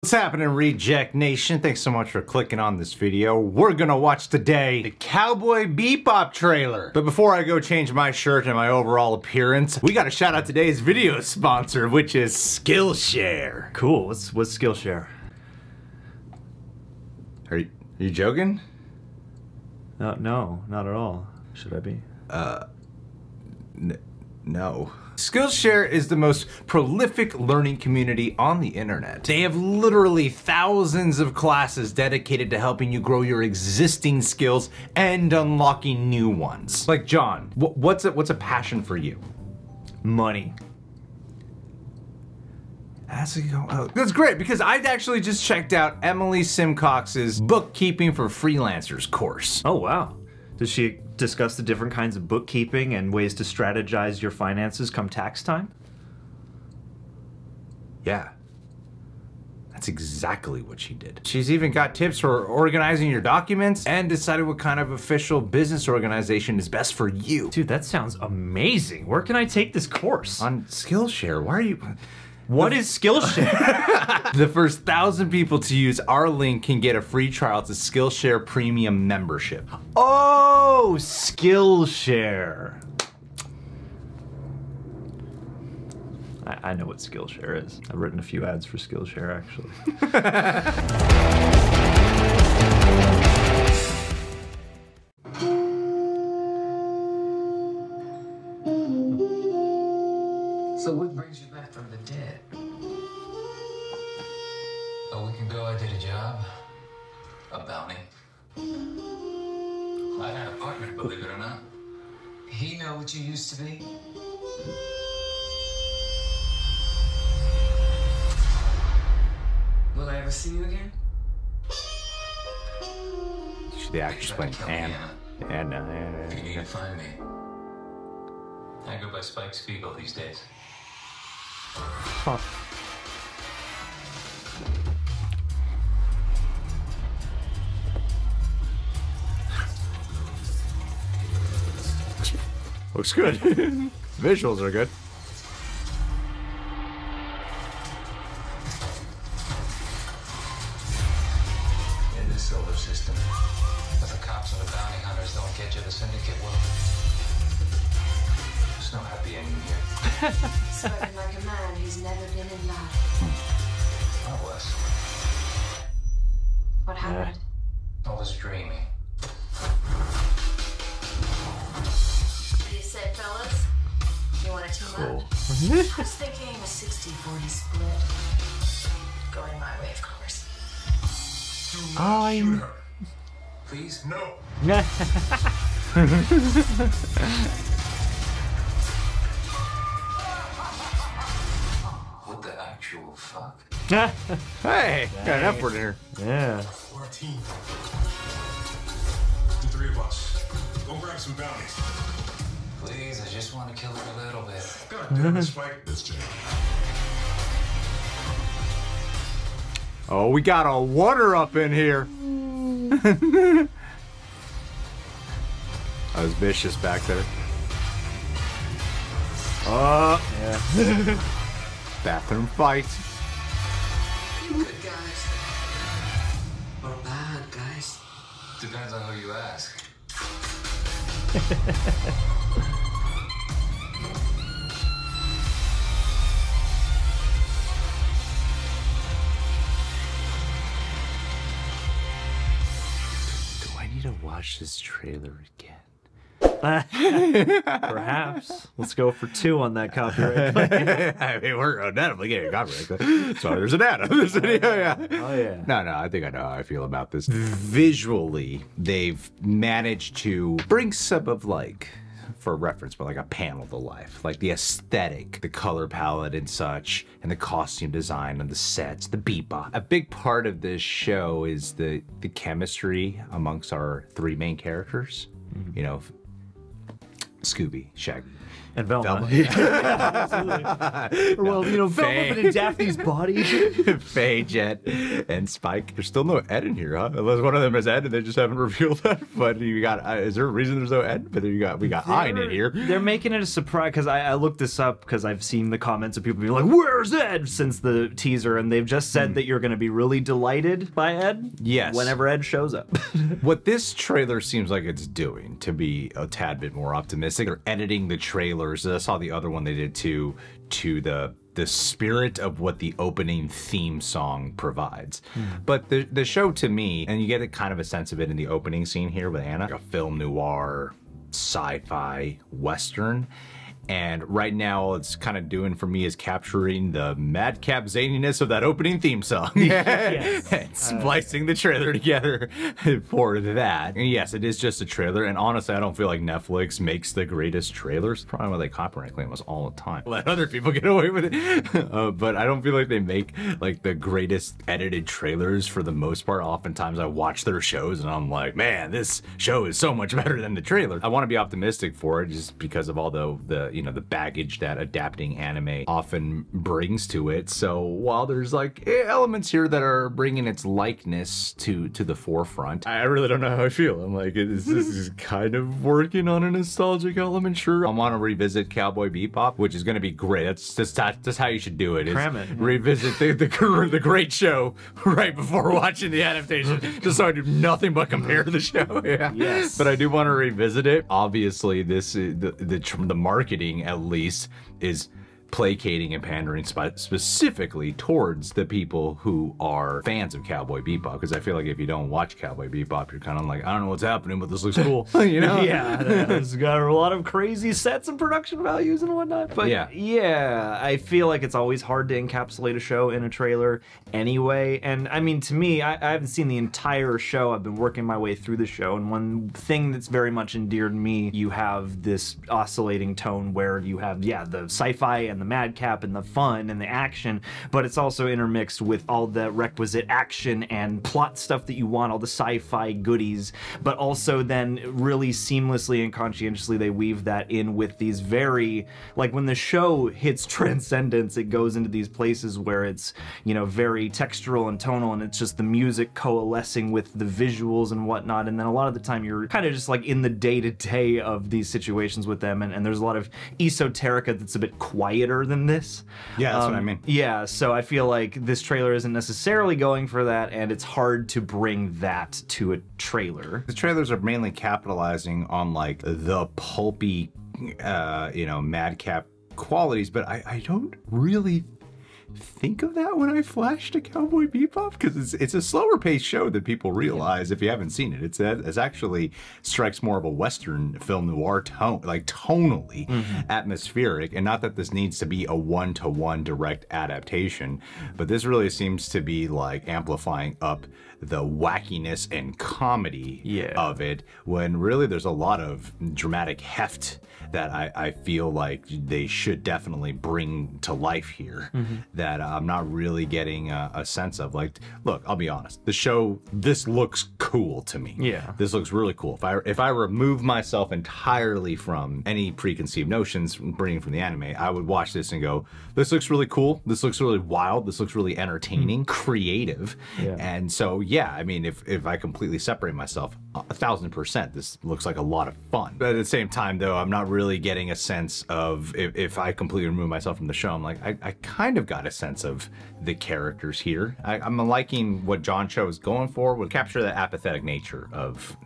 What's happening, Reject Nation? Thanks so much for clicking on this video. We're gonna watch today the Cowboy Bebop trailer. But before I go change my shirt and my overall appearance, we gotta shout out today's video sponsor, which is Skillshare. Cool, what's Skillshare? Are you joking? No, not at all. Should I be? No. Skillshare is the most prolific learning community on the internet. They have literally thousands of classes dedicated to helping you grow your existing skills and unlocking new ones. Like John, what's a passion for you? Money. That's great, because I actually just checked out Emily Simcox's Bookkeeping for Freelancers course. Oh wow. Does she discuss the different kinds of bookkeeping and ways to strategize your finances come tax time? Yeah. That's exactly what she did. She's even got tips for organizing your documents and decided what kind of official business organization is best for you. Dude, that sounds amazing. Where can I take this course? On Skillshare. Why are you... What is Skillshare? The first 1,000 people to use our link can get a free trial to Skillshare Premium membership. Oh, Skillshare. I know what Skillshare is. I've written a few ads for Skillshare, actually. So what brings you back from the dead? A week ago I did a job. A bounty. I had a partner, believe it or not. He know what you used to be? Will I ever see you again? She's the actress playing Anna. If you need to find me. I go by Spiegel these days. Huh. Looks good. Visuals are good. In this solar system, if the cops and the bounty hunters don't get you, the syndicate will. There's no happy ending here. Spoken like a man who's never been in love. I was. What happened? I was dreaming. You said, fellas, you want to team up? I was thinking a 60-40 split. Going my way, of course. I'm... Please? No. What the actual fuck? Hey, got an effort in here. Yeah. We're a team. The three of us. Go grab some bounties. Please, I just want to kill it a little bit. God damn it, Spike. This jam. Oh, we got a water up in here. I was vicious back there. Yeah. Bathroom fight. You good guys? Or bad guys? Depends on who you ask. Do I need to watch this trailer again? Perhaps. Let's go for 2 on that copyright claim. I mean, we're undoubtedly getting a copyright claim. So there's an ad on this video, yeah. Oh yeah. No, I think I know how I feel about this. Visually, they've managed to bring some of, like, for reference, but like a panel to life. Like the aesthetic, the color palette and such, and the costume design and the sets, the bebop. A big part of this show is the chemistry amongst our 3 main characters. You know, Scooby, Shaggy, And Velma. Absolutely. Well, you know, Velma, but in Daphne's body. Faye, Jet, and Spike. There's still no Ed in here, huh? Unless one of them is Ed and they just haven't revealed that. But you got, is there a reason there's no Ed? But we got Hein in here. They're making it a surprise, because I looked this up because I've seen the comments of people being like, where's Ed? Since the teaser, and they've just said that you're going to be really delighted by Ed. Yes. Whenever Ed shows up. What this trailer seems like it's doing, to be a tad bit more optimistic, they're editing the trailers. I saw the other one they did to the spirit of what the opening theme song provides. But the show, to me, and you get a kind of a sense of it in the opening scene here with Anna, like a film noir, sci-fi, western. And right now, all it's kind of doing for me is capturing the madcap zaniness of that opening theme song. Yes. And splicing the trailer together for that. And yes, it is just a trailer. And honestly, I don't feel like Netflix makes the greatest trailers. Probably why they copyright claim us all the time. Let other people get away with it. But I don't feel like they make like the greatest edited trailers for the most part. Oftentimes I watch their shows and I'm like, man, this show is so much better than the trailer. I want to be optimistic for it just because of all the you know, the baggage that adapting anime often brings to it. So while there's like elements here that are bringing its likeness to the forefront, I really don't know how I feel. I'm like, this is kind of working on a nostalgic element. Sure, I want to revisit Cowboy Bebop, which is going to be great. That's how you should do it. Cram it. Revisit the great show right before watching the adaptation, just so I do nothing but compare the show. Yeah. Yes. But I do want to revisit it. Obviously, this the marketing at least is placating and pandering specifically towards the people who are fans of Cowboy Bebop, because I feel like if you don't watch Cowboy Bebop, you're kind of like, I don't know what's happening, but this looks cool. You know? Yeah, it's got a lot of crazy sets and production values and whatnot. But yeah, I feel like it's always hard to encapsulate a show in a trailer anyway. And I mean, to me, I haven't seen the entire show. I've been working my way through the show, and one thing that's very much endeared to me, you have this oscillating tone where you have, the sci-fi and the madcap and the fun and the action, but it's also intermixed with all the requisite action and plot stuff that you want, all the sci-fi goodies, but also then really seamlessly and conscientiously they weave that in with these very, like when the show hits transcendence, it goes into these places where it's, you know, very textural and tonal, and it's just the music coalescing with the visuals and whatnot, and then a lot of the time you're kind of just like in the day-to-day of these situations with them, and there's a lot of esoterica that's a bit quieter than this. Yeah, that's what I mean. Yeah, so I feel like this trailer isn't necessarily going for that, and it's hard to bring that to a trailer. The trailers are mainly capitalizing on like the pulpy, you know, madcap qualities, but I don't really think of that when I flash to Cowboy Bebop, because it's a slower paced show than people realize if you haven't seen it. It's actually strikes more of a Western film noir tone, like tonally atmospheric, and not that this needs to be a one-to-one direct adaptation, but this really seems to be like amplifying up the wackiness and comedy of it, when really there's a lot of dramatic heft that I feel like they should definitely bring to life here that I'm not really getting a sense of. Like, look, I'll be honest, the show, this looks cool to me. Yeah. This looks really cool. If I remove myself entirely from any preconceived notions bringing from the anime, I would watch this and go, this looks really cool, this looks really wild, this looks really entertaining, creative. And so, yeah, I mean, if I completely separate myself, 1000%, this looks like a lot of fun. But at the same time, though, I'm not really getting a sense of, if I completely remove myself from the show, I'm like, I kind of got a sense of the characters here. I'm liking what John Cho is going for, would capture the apathetic nature of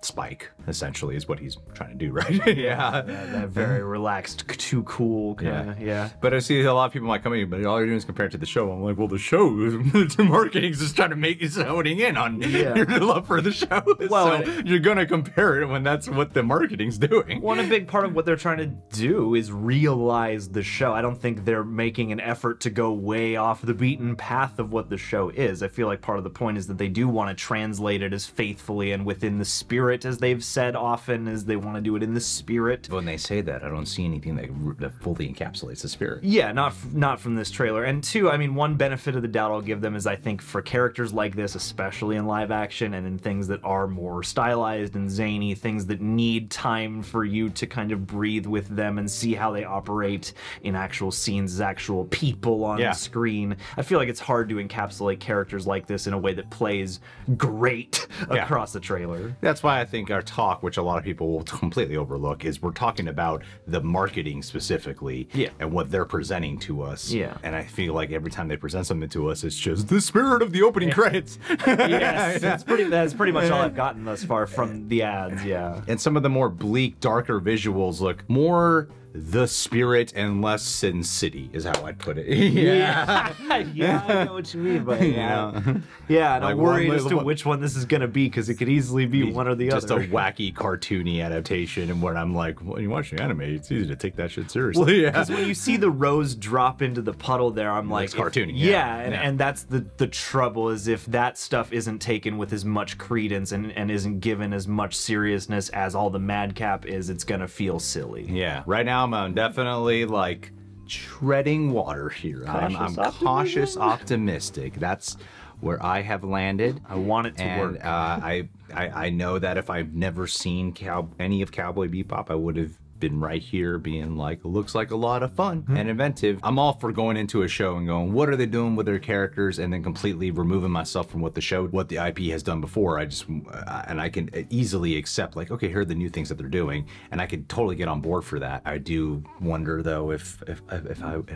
Spike, essentially, is what he's trying to do, right? That very relaxed, too cool kind of, But I see a lot of people might come in, but all you're doing is compare it to the show. I'm like, well, the show, the marketing is just trying to make you honing in on your love for the show. Well, so you're gonna compare it when that's what the marketing's doing. One big part of what they're trying to do is realize the show. I don't think they're making an effort to go way off the beaten path of what the show is. I feel like part of the point is that they do want to translate it as faithfully and within the spirit, as they've said often, as they want to do it in the spirit. When they say that, I don't see anything that fully encapsulates the spirit. Yeah, not from this trailer. And two, I mean, one benefit of the doubt I'll give them is I think for characters like this, especially in live action and in things that are more stylized and zany, things that need time for you to kind of breathe with them and see how they operate in actual scenes as actual people on the screen. I feel like it's hard to encapsulate characters like this in a way that plays great across the trailer. That's why I think our talk, which a lot of people will completely overlook, is we're talking about the marketing specifically and what they're presenting to us. Yeah. And I feel like every time they present something to us, it's just the spirit of the opening credits. Yes, that's pretty much all I've gotten thus far from the ads, And some of the more bleak, darker visuals look more the spirit and less Sin City is how I'd put it. Yeah, I know what you mean by that. Yeah, and I'm worried as to which one this is going to be, because it could easily be one or the other. Just a wacky, cartoony adaptation, and when I'm like, when you watch the anime, it's easy to take that shit seriously. Because when you see the rose drop into the puddle there, I'm like, it's cartoony. And that's the trouble, is if that stuff isn't taken with as much credence and isn't given as much seriousness as all the madcap is, it's going to feel silly. Yeah, right now I'm definitely like treading water here. I'm cautious optimistic. That's where I have landed. I want it to work. I know that if I've never seen any of Cowboy Bebop, I would have been right here being like, looks like a lot of fun and inventive. I'm all for going into a show and going, what are they doing with their characters, and then completely removing myself from what the IP has done before. And I can easily accept, like, okay, here are the new things that they're doing, and I could totally get on board for that. I do wonder though if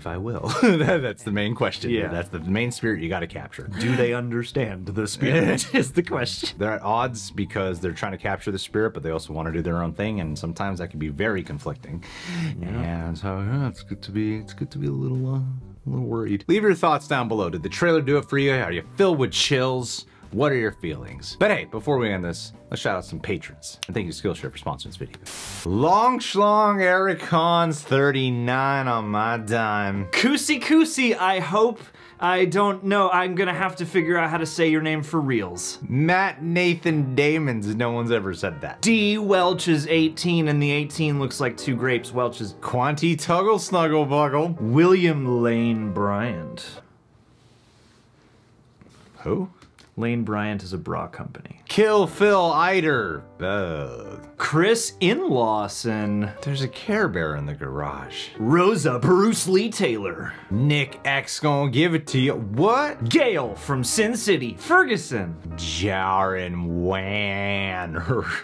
I will. That's the main question. Yeah, that's the main spirit you got to capture. Do they understand the spirit? Is the question. They're at odds because they're trying to capture the spirit, but they also want to do their own thing, and sometimes that can be very conflicting. And so it's good to be a little worried. Leave your thoughts down below. Did the trailer do it for you? Are you filled with chills? What are your feelings? But hey, before we end this, let's shout out some patrons. And thank you to Skillshare for sponsoring this video. Long Schlong Eric Hans 39 on my dime. Kusi, I hope. I don't know. I'm gonna have to figure out how to say your name for reals. Matt Nathan Damons. No one's ever said that. D. Welch is 18, and the 18 looks like two grapes. Welch is Quanti Tuggle Snuggle Buggle. William Lane Bryant. Who? Lane Bryant is a bra company. Kill Phil Eider. Chris Inlawson. There's a Care Bear in the garage. Rosa Bruce Lee Taylor. Nick X gonna give it to you. What? Gail from Sin City. Ferguson. Jaren Wan.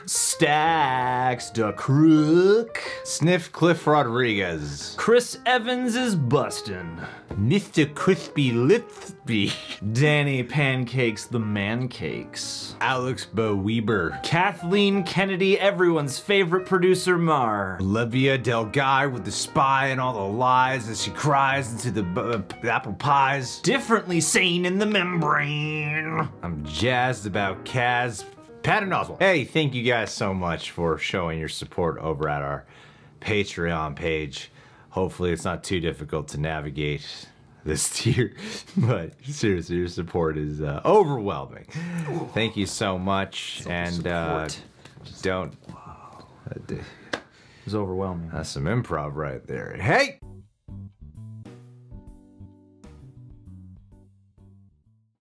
Stax the Crook. Sniff Cliff Rodriguez. Chris Evans is bustin'. Mr. Crispy Lipsby. Danny Pancakes the Mancakes. Alex Weber. Kathleen Kennedy, everyone's favorite producer Mar. Olivia Del Guy with the spy and all the lies as she cries into the apple pies. Differently sane in the membrane. I'm jazzed about Kaz. Patton Oswald. Hey, thank you guys so much for showing your support over at our Patreon page. Hopefully it's not too difficult to navigate this tier, but seriously, your support is overwhelming. Thank you so much, and don't. It was overwhelming. That's some improv right there. Hey!